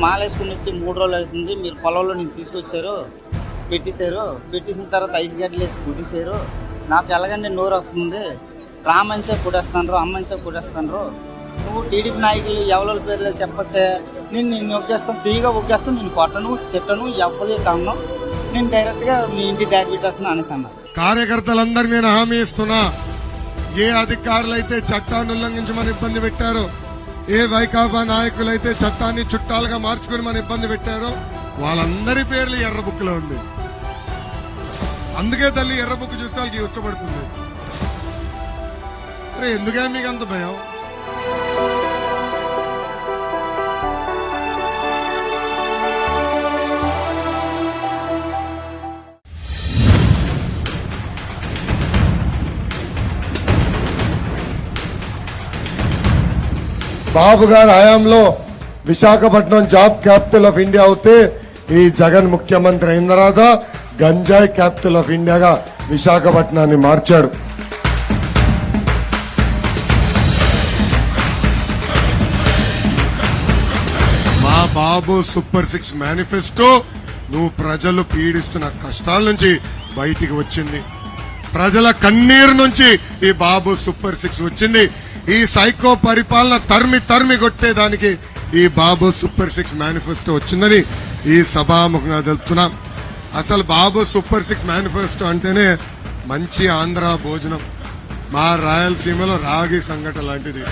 మాలేసుకుని వచ్చి 3 రోజులు అవుతుంది, మీరు పొలంలో నేను తీసుకొచ్చారు, పెట్టేసిన తర్వాత ఐస్ గడ్డలు వేసి కుట్టేశారు. నాకు ఎలాగంటే నోరు వస్తుంది, రామంతే కుడేస్తాను, అమ్మంతే కుడేస్తాను. నువ్వు టీడీపీ నాయకులు ఎవరి పేర్లు చెప్పతే నేను ఒక్కేస్తాను, ఫ్రీగా ఒక్కేస్తాను, నేను కొట్టను, తిట్టను, ఎవరి కన్ను, నేను డైరెక్ట్గా మీ ఇంటికి దారి పెట్టేస్తాను అనేసి అన్నారు. కార్యకర్తలందరికీ నేను హామీ ఇస్తున్నా, ఏ అధికారులు అయితే చట్టాన్ని ఉల్లంఘించమని ఇబ్బంది పెట్టారో, ఏ వైకాపా నాయకులు అయితే చట్టాన్ని చుట్టాలుగా మార్చుకుని మన ఇబ్బంది పెట్టారో, వాళ్ళందరి పేర్లు ఎర్ర బుక్ లో ఉంది. అందుకే తల్లి ఎర్ర బుక్ చూస్తే వాళ్ళకి ఉచ్చబడుతుంది. అరే ఎందుకే మీకు అంత భయం? బాబు గారి హయాంలో Visakhapatnam job capital of India అవుతే ఈ జగన్ ముఖ్యమంత్రి అయిన తర్వాత గంజాయి క్యాపిటల్ ఆఫ్ ఇండియాగా విశాఖపట్నాన్ని మార్చాడు. మా బాబు సూపర్ 6 మేనిఫెస్టో నువ్వు ప్రజలు పీడిస్తున్న కష్టాల నుంచి బయటికి వచ్చింది, ప్రజల కన్నీరు నుంచి ఈ బాబు సూపర్ 6 వచ్చింది. ఈ సైకో పరిపాలన తరిమి కొట్టేదానికి ఈ బాబు సూపర్ 6 మేనిఫెస్టో వచ్చిందని ఈ సభాముఖంగా తెలుపుతున్నాం. అసలు బాబు సూపర్ 6 మేనిఫెస్టో అంటేనే మంచి ఆంధ్ర భోజనం, మా రాయలసీమలో రాగి సంగట లాంటిది.